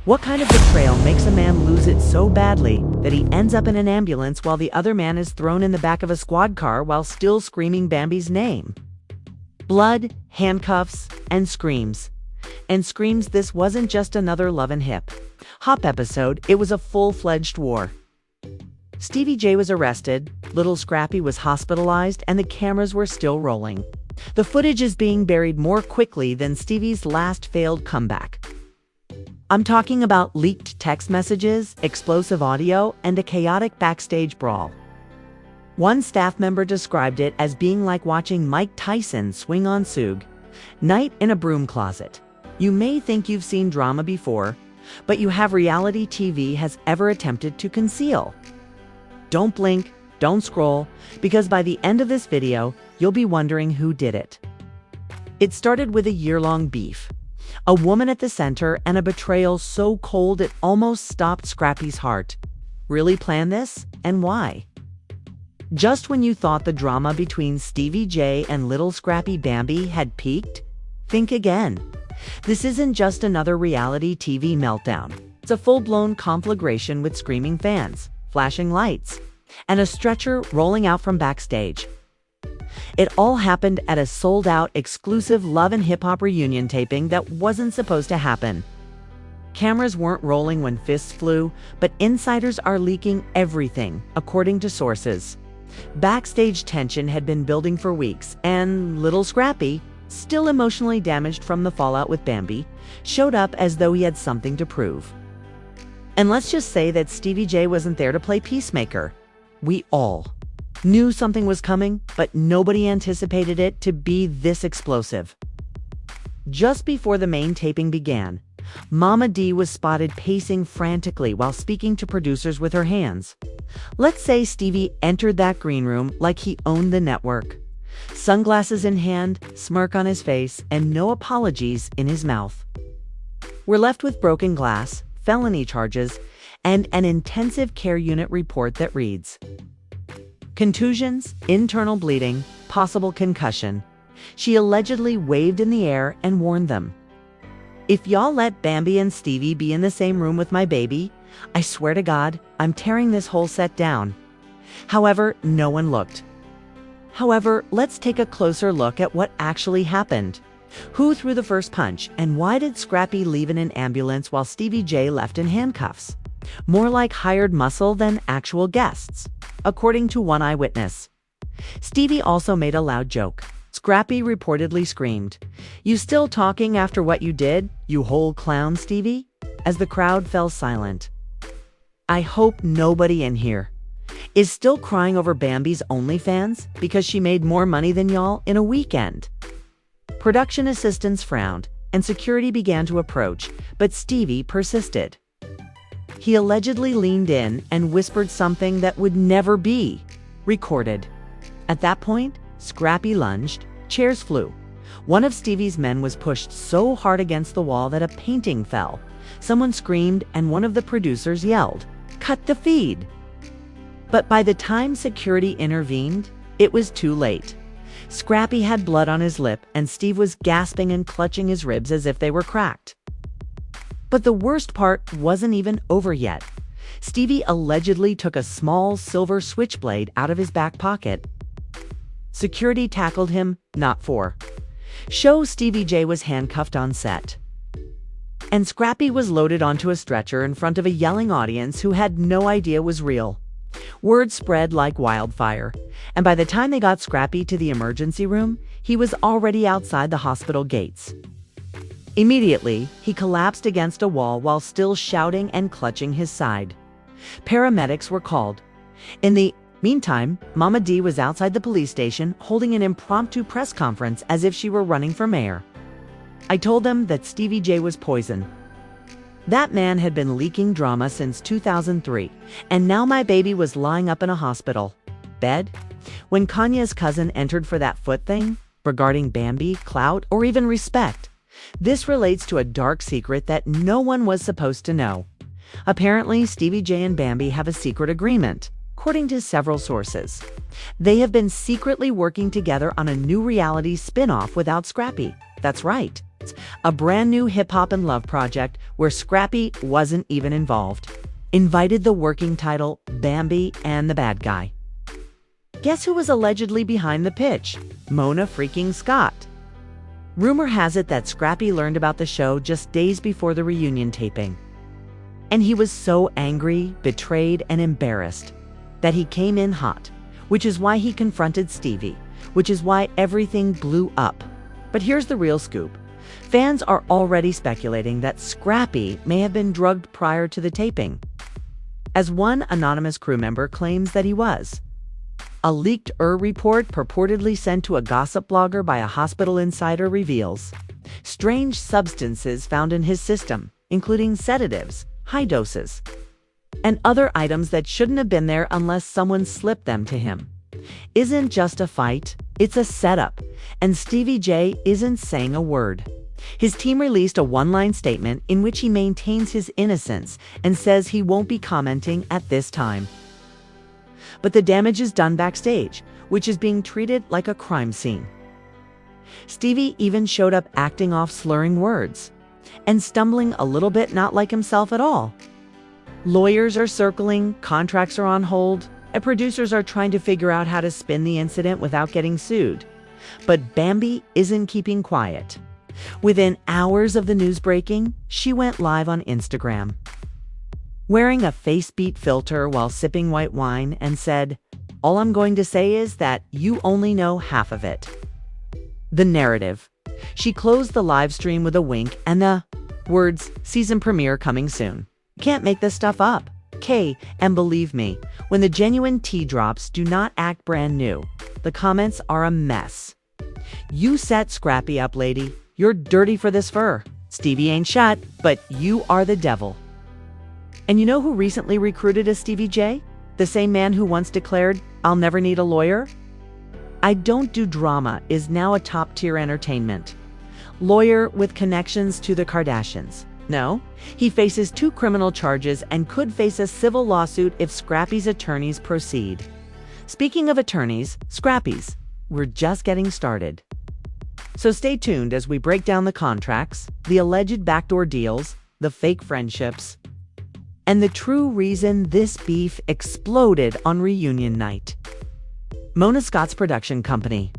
What kind of betrayal makes a man lose it so badly that he ends up in an ambulance while the other man is thrown in the back of a squad car while still screaming Bambi's name? Blood, handcuffs, and screams. And screams. This wasn't just another Love and Hip Hop episode, it was a full-fledged war. Stevie J was arrested, Lil Scrappy was hospitalized, and the cameras were still rolling. The footage is being buried more quickly than Stevie's last failed comeback. I'm talking about leaked text messages, explosive audio, and a chaotic backstage brawl. One staff member described it as being like watching Mike Tyson swing on Suge Knight in a broom closet. You may think you've seen drama before, but you have reality TV has ever attempted to conceal. Don't blink, don't scroll, because by the end of this video, you'll be wondering who did it. It started with a year-long beef, a woman at the center, and a betrayal so cold it almost stopped Scrappy's heart. Really plan this? And why? Just when you thought the drama between Stevie J and Lil Scrappy Bambi had peaked, think again. This isn't just another reality TV meltdown. It's a full-blown conflagration with screaming fans, flashing lights, and a stretcher rolling out from backstage. It all happened at a sold-out exclusive Love and Hip Hop reunion taping that wasn't supposed to happen. Cameras weren't rolling when fists flew, but insiders are leaking everything, according to sources. Backstage tension had been building for weeks, and Lil Scrappy, still emotionally damaged from the fallout with Bambi, showed up as though he had something to prove. And let's just say that Stevie J wasn't there to play peacemaker. We all knew something was coming, but nobody anticipated it to be this explosive. Just before the main taping began, Mama D was spotted pacing frantically while speaking to producers with her hands. Let's say Stevie entered that green room like he owned the network. Sunglasses in hand, smirk on his face, and no apologies in his mouth. We're left with broken glass, felony charges, and an intensive care unit report that reads: contusions, internal bleeding, possible concussion. She allegedly waved in the air and warned them. If y'all let Bambi and Stevie be in the same room with my baby, I swear to God, I'm tearing this whole set down. However, no one looked. However, let's take a closer look at what actually happened. Who threw the first punch, and why did Scrappy leave in an ambulance while Stevie J left in handcuffs? More like hired muscle than actual guests, according to one eyewitness. Stevie also made a loud joke. Scrappy reportedly screamed, "You still talking after what you did, you whole clown, Stevie?" as the crowd fell silent. I hope nobody in here is still crying over Bambi's OnlyFans because she made more money than y'all in a weekend. Production assistants frowned, and security began to approach, but Stevie persisted. He allegedly leaned in and whispered something that would never be recorded. At that point, Scrappy lunged, chairs flew. One of Stevie's men was pushed so hard against the wall that a painting fell. Someone screamed, and one of the producers yelled, "Cut the feed!" But by the time security intervened, it was too late. Scrappy had blood on his lip, and Steve was gasping and clutching his ribs as if they were cracked. But the worst part wasn't even over yet. Stevie allegedly took a small silver switchblade out of his back pocket. Security tackled him, not for show. Stevie J was handcuffed on set, and Scrappy was loaded onto a stretcher in front of a yelling audience who had no idea was real. Word spread like wildfire, and by the time they got Scrappy to the emergency room, he was already outside the hospital gates. Immediately, he collapsed against a wall while still shouting and clutching his side. Paramedics were called. In the meantime, Mama D was outside the police station holding an impromptu press conference as if she were running for mayor. I told them that Stevie J was poison. That man had been leaking drama since 2003, and now my baby was lying up in a hospital bed. When Kanye's cousin entered for that foot thing, regarding Bambi, clout, or even respect, this relates to a dark secret that no one was supposed to know. Apparently, Stevie J and Bambi have a secret agreement, according to several sources. They have been secretly working together on a new reality spin-off without Scrappy. That's right, a brand new hip-hop and love project where Scrappy wasn't even involved, invited the working title Bambi and the Bad Guy. Guess who was allegedly behind the pitch? Mona freaking Scott. Rumor has it that Scrappy learned about the show just days before the reunion taping. And he was so angry, betrayed, and embarrassed that he came in hot, which is why he confronted Steave, which is why everything blew up. But here's the real scoop. Fans are already speculating that Scrappy may have been drugged prior to the taping, as one anonymous crew member claims that he was. A leaked report purportedly sent to a gossip blogger by a hospital insider reveals strange substances found in his system, including sedatives, high doses, and other items that shouldn't have been there unless someone slipped them to him. Isn't just a fight, it's a setup, and Stevie J isn't saying a word. His team released a one-line statement in which he maintains his innocence and says he won't be commenting at this time. But the damage is done backstage, which is being treated like a crime scene. Stevie even showed up acting off slurring words and stumbling a little bit not like himself at all. Lawyers are circling, contracts are on hold, and producers are trying to figure out how to spin the incident without getting sued. But Bambi isn't keeping quiet. Within hours of the news breaking, she went live on Instagram, wearing a face beat filter while sipping white wine, and said, "All I'm going to say is that you only know half of it." The narrative. She closed the live stream with a wink and the words, "Season premiere coming soon." Can't make this stuff up. And believe me, when the genuine tea drops, do not act brand new. The comments are a mess. "You set Scrappy up, lady. You're dirty for this fur. Stevie ain't shut, but you are the devil." And you know who recently recruited a Stevie J? The same man who once declared, "I'll never need a lawyer." "I don't do drama" is now a top-tier entertainment. Lawyer with connections to the Kardashians. No, he faces 2 criminal charges and could face a civil lawsuit if Scrappy's attorneys proceed. Speaking of attorneys, Scrappy's, we're just getting started. So stay tuned as we break down the contracts, the alleged backdoor deals, the fake friendships, and the true reason this beef exploded on reunion night. Mona Scott's production company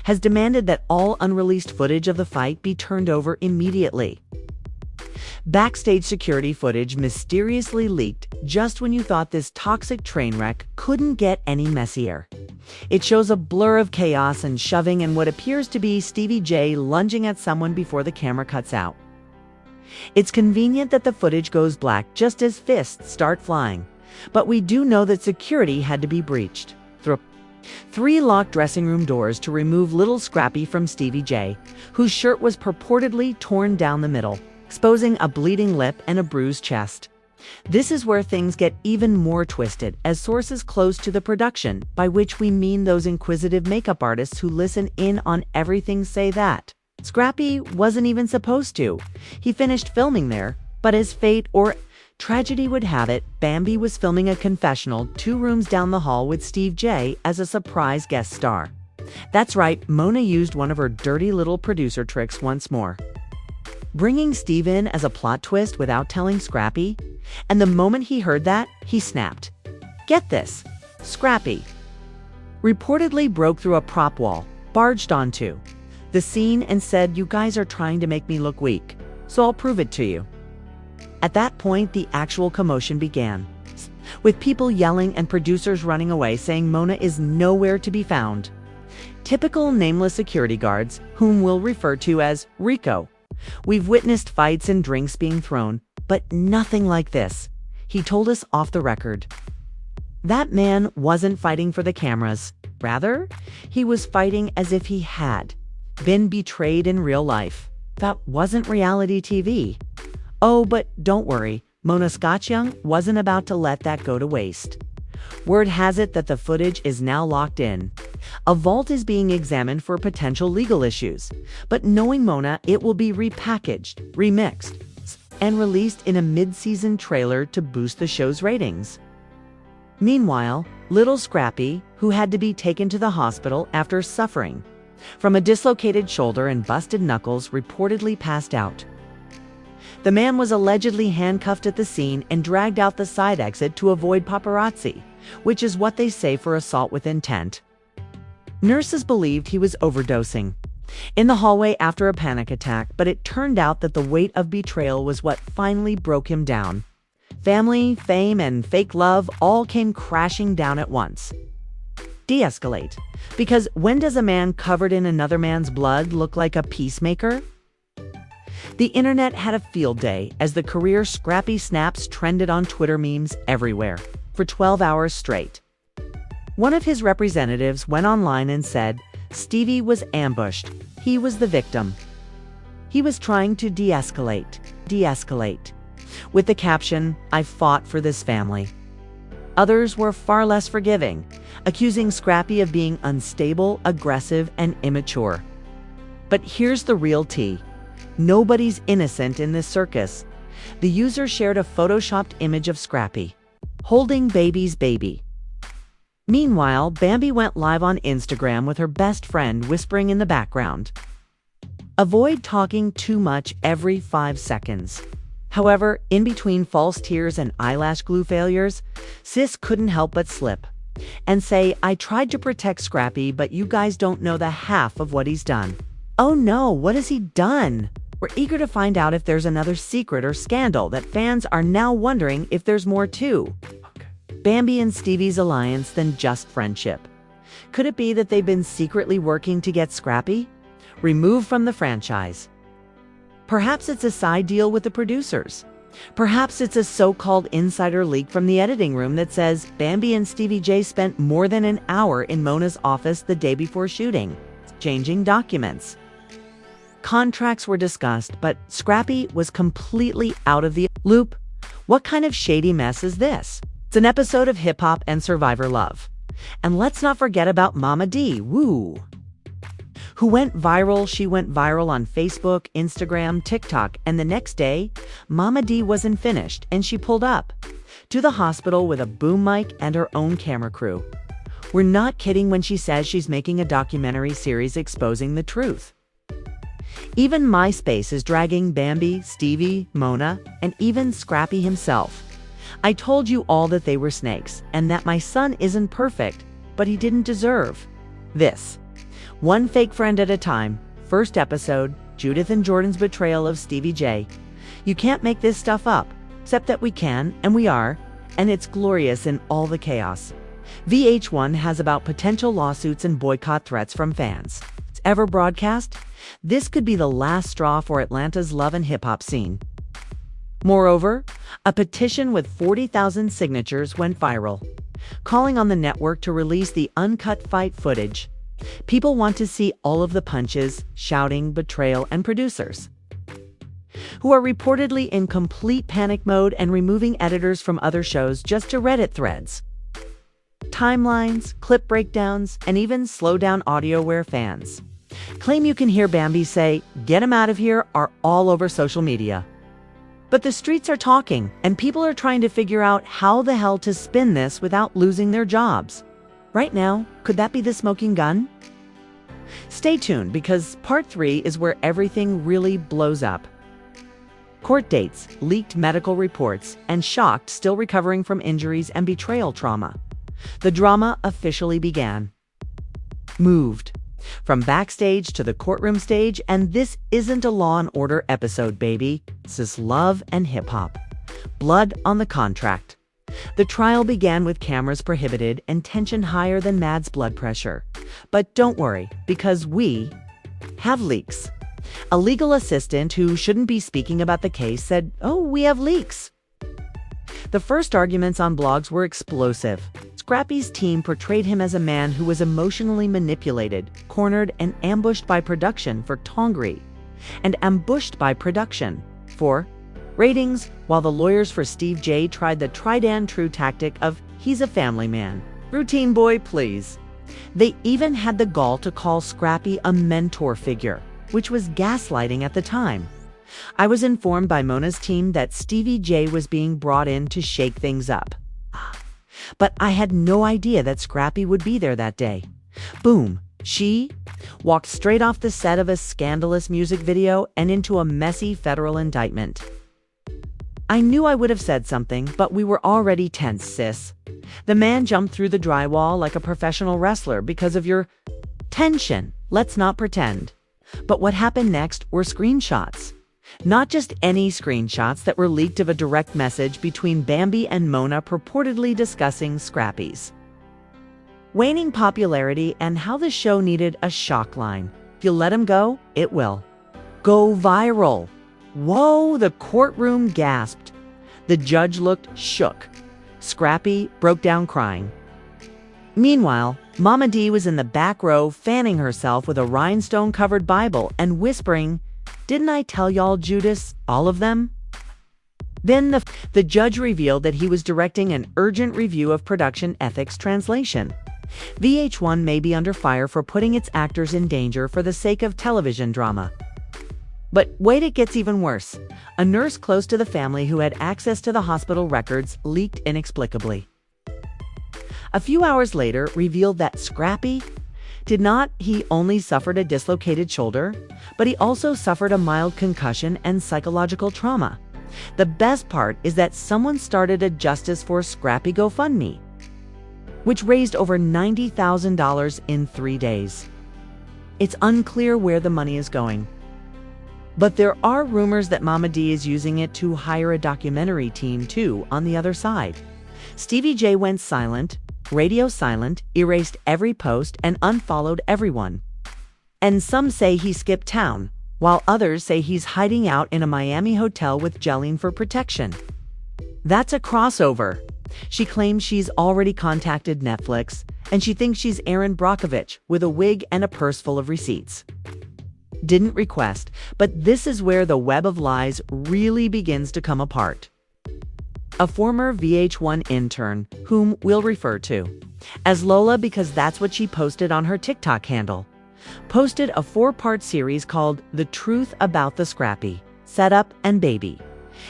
has demanded that all unreleased footage of the fight be turned over immediately. Backstage security footage mysteriously leaked just when you thought this toxic train wreck couldn't get any messier. It shows a blur of chaos and shoving and what appears to be Stevie J lunging at someone before the camera cuts out. It's convenient that the footage goes black just as fists start flying, but we do know that security had to be breached. 3 locked dressing room doors to remove Lil Scrappy from Stevie J, whose shirt was purportedly torn down the middle, exposing a bleeding lip and a bruised chest. This is where things get even more twisted, as sources close to the production, by which we mean those inquisitive makeup artists who listen in on everything, say that Scrappy wasn't even supposed to. He finished filming there, but as fate or tragedy would have it, Bambi was filming a confessional 2 rooms down the hall with Steve J as a surprise guest star. That's right, Mona used one of her dirty little producer tricks once more, bringing Steve in as a plot twist without telling Scrappy, and the moment he heard that, he snapped. Get this, Scrappy reportedly broke through a prop wall, barged onto the scene and said, "You guys are trying to make me look weak, so I'll prove it to you." At that point, the actual commotion began, with people yelling and producers running away saying Mona is nowhere to be found. Typical nameless security guards, whom we'll refer to as Rico. We've witnessed fights and drinks being thrown, but nothing like this, he told us off the record. That man wasn't fighting for the cameras. Rather, he was fighting as if he had been betrayed in real life. That wasn't reality TV. Oh, but don't worry, Mona Scott wasn't about to let that go to waste. Word has it that the footage is now locked in. A vault is being examined for potential legal issues, but knowing Mona, it will be repackaged, remixed, and released in a mid-season trailer to boost the show's ratings. Meanwhile, Lil Scrappy, who had to be taken to the hospital after suffering from a dislocated shoulder and busted knuckles, reportedly passed out. The man was allegedly handcuffed at the scene and dragged out the side exit to avoid paparazzi, which is what they say for assault with intent. Nurses believed he was overdosing in the hallway after a panic attack, but it turned out that the weight of betrayal was what finally broke him down. Family, fame, and fake love all came crashing down at once. De-escalate. Because when does a man covered in another man's blood look like a peacemaker? The internet had a field day as the career Scrappy snaps trended on Twitter memes everywhere for 12 hours straight. One of his representatives went online and said Steave was ambushed. He was the victim. He was trying to de-escalate, with the caption, "I fought for this family." Others were far less forgiving, accusing Scrappy of being unstable, aggressive, and immature. But here's the real tea. Nobody's innocent in this circus. The user shared a photoshopped image of Scrappy holding baby's baby. Meanwhile, Bambi went live on Instagram with her best friend whispering in the background. Avoid talking too much every 5 seconds. However, in between false tears and eyelash glue failures, sis couldn't help but slip and say, "I tried to protect Scrappy, but you guys don't know the half of what he's done." Oh no, what has he done? We're eager to find out if there's another secret or scandal that fans are now wondering if there's more too. Bambi and Steave's alliance than just friendship. Could it be that they've been secretly working to get Scrappy removed from the franchise? Perhaps it's a side deal with the producers. Perhaps it's a so-called insider leak from the editing room that says Bambi and Stevie J spent more than an hour in Mona's office the day before shooting, changing documents. Contracts were discussed, but Scrappy was completely out of the loop. What kind of shady mess is this? It's an episode of Hip Hop and Survivor Love. And let's not forget about Mama D, woo, who went viral. She went viral on Facebook, Instagram, TikTok, and the next day, Mama D wasn't finished and she pulled up to the hospital with a boom mic and her own camera crew. We're not kidding when she says she's making a documentary series exposing the truth. Even MySpace is dragging Bambi, Stevie, Mona, and even Scrappy himself. I told you all that they were snakes and that my son isn't perfect, but he didn't deserve this. One fake friend at a time. First episode, Judith and Jordan's betrayal of Stevie J. You can't make this stuff up, except that we can, and we are, and it's glorious in all the chaos. VH1 has about potential lawsuits and boycott threats from fans. It's ever broadcast? This could be the last straw for Atlanta's love and hip-hop scene. Moreover, a petition with 40,000 signatures went viral, calling on the network to release the uncut fight footage. People want to see all of the punches, shouting, betrayal, and producers who are reportedly in complete panic mode and removing editors from other shows just to Reddit threads, timelines, clip breakdowns, and even slow down audio where fans claim you can hear Bambi say, "Get him out of here," are all over social media. But the streets are talking, and people are trying to figure out how the hell to spin this without losing their jobs. Right now, could that be the smoking gun? Stay tuned, because part 3 is where everything really blows up. Court dates, leaked medical reports, and shocked still recovering from injuries and betrayal trauma. The drama officially began. Moved from backstage to the courtroom stage, and this isn't a Law and Order episode, baby. This is love and hip-hop. Blood on the contract. The trial began with cameras prohibited and tension higher than Mad's blood pressure. But don't worry, because we have leaks. A legal assistant who shouldn't be speaking about the case said, "Oh, we have leaks." The first arguments on blogs were explosive. Scrappy's team portrayed him as a man who was emotionally manipulated, cornered, and ambushed by production for Tongri, and ambushed by production for ratings, while the lawyers for Steve J tried the tried and true tactic of "he's a family man. Routine boy, please." They even had the gall to call Scrappy a mentor figure, which was gaslighting at the time. I was informed by Mona's team that Stevie J was being brought in to shake things up. But I had no idea that Scrappy would be there that day. Boom, she walked straight off the set of a scandalous music video and into a messy federal indictment. I knew I would have said something, but we were already tense, sis. The man jumped through the drywall like a professional wrestler because of your tension. Let's not pretend. But what happened next were screenshots. Not just any screenshots that were leaked of a direct message between Bambi and Mona purportedly discussing Scrappy's waning popularity and how the show needed a shock line. If you let him go, it will go viral. Whoa, the courtroom gasped. The judge looked shook. Scrappy broke down crying. Meanwhile, Mama D was in the back row fanning herself with a rhinestone-covered Bible and whispering, "Didn't I tell y'all, Judas, all of them?" Then the judge revealed that he was directing an urgent review of production ethics translation. VH1 may be under fire for putting its actors in danger for the sake of television drama. But wait, it gets even worse. A nurse close to the family who had access to the hospital records leaked inexplicably. A few hours later, revealed that Scrappy he only suffered a dislocated shoulder, but he also suffered a mild concussion and psychological trauma. The best part is that someone started a Justice for Scrappy GoFundMe, which raised over $90,000 in 3 days. It's unclear where the money is going. But there are rumors that Mama D is using it to hire a documentary team too on the other side. Stevie J went silent, radio silent, erased every post, and unfollowed everyone. And some say he skipped town, while others say he's hiding out in a Miami hotel with Jolene for protection. That's a crossover. She claims she's already contacted Netflix, and she thinks she's Aaron Brockovich with a wig and a purse full of receipts. Didn't request, but this is where the web of lies really begins to come apart. A former VH1 intern, whom we'll refer to as Lola because that's what she posted on her TikTok handle, posted a 4-part series called The Truth About the Scrappy, Setup and Baby.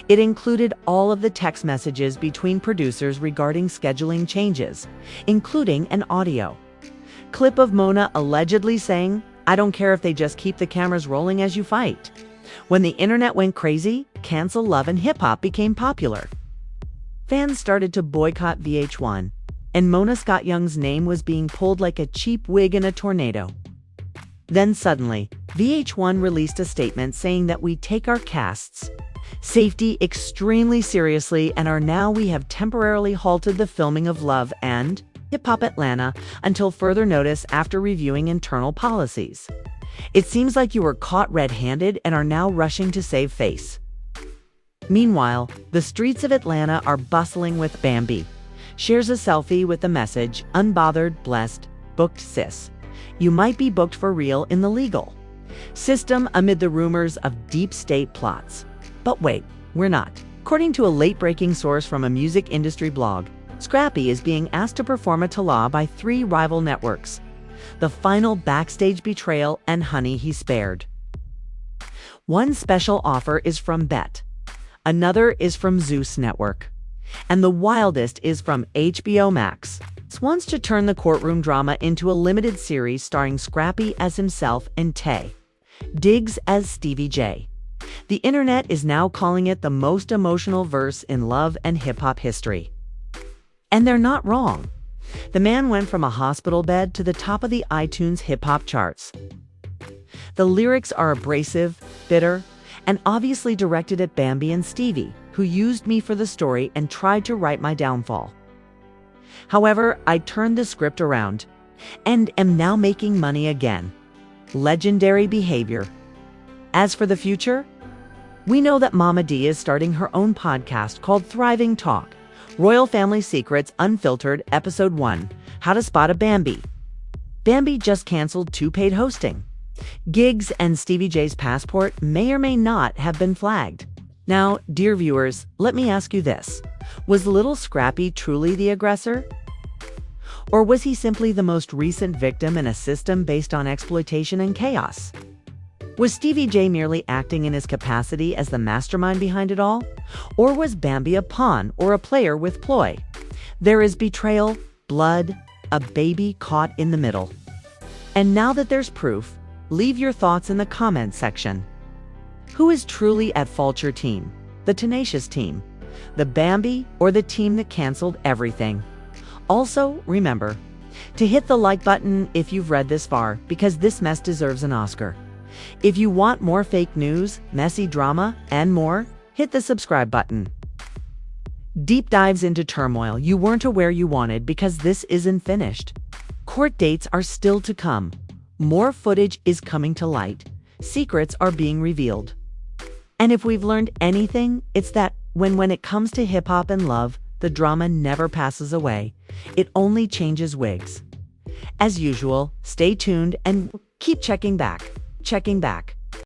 It included all of the text messages between producers regarding scheduling changes, including an audio clip of Mona allegedly saying, "I don't care if they just keep the cameras rolling as you fight." When the internet went crazy, cancel love and hip-hop became popular. Fans started to boycott VH1, and Mona Scott Young's name was being pulled like a cheap wig in a tornado. Then suddenly, VH1 released a statement saying that we take our cast's safety extremely seriously and we have temporarily halted the filming of Love and Hip Hop Atlanta until further notice after reviewing internal policies. It seems like you were caught red-handed and are now rushing to save face. Meanwhile, the streets of Atlanta are bustling with Bambi. Shares a selfie with the message, "Unbothered, blessed, booked sis. You might be booked for real in the legal system amid the rumors of deep state plots." But wait, we're not. According to a late-breaking source from a music industry blog, Scrappy is being asked to perform a tala by 3 rival networks. The final Backstage Betrayal and Honey He Spared. One special offer is from Bet. Another is from Zeus Network. And the wildest is from HBO Max. Wants to turn the courtroom drama into a limited series starring Scrappy as himself and Tay Diggs as Stevie J. The internet is now calling it the most emotional verse in love and hip-hop history. And they're not wrong. The man went from a hospital bed to the top of the iTunes hip-hop charts. The lyrics are abrasive, bitter, and obviously directed at Bambi and Stevie, who used me for the story and tried to write my downfall. However, I turned the script around and am now making money again. Legendary behavior. As for the future, we know that Mama D is starting her own podcast called Thriving Talk. Royal Family Secrets Unfiltered, Episode 1, How to Spot a Bambi. Bambi just canceled 2 paid hosting gigs, and Stevie J's passport may or may not have been flagged. Now, dear viewers, let me ask you this. Was Lil Scrappy truly the aggressor? Or was he simply the most recent victim in a system based on exploitation and chaos? Was Stevie J merely acting in his capacity as the mastermind behind it all? Or was Bambi a pawn or a player with ploy? There is betrayal, blood, a baby caught in the middle. And now that there's proof, leave your thoughts in the comments section. Who is truly at fault, your team? The tenacious team, the Bambi, or the team that canceled everything? Also, remember to hit the like button if you've read this far, because this mess deserves an Oscar. If you want more fake news, messy drama, and more, hit the subscribe button. Deep dives into turmoil you weren't aware you wanted, because this isn't finished. Court dates are still to come. More footage is coming to light. Secrets are being revealed. And if we've learned anything, it's that when it comes to hip-hop and love, the drama never passes away. It only changes wigs. As usual, stay tuned and keep checking back.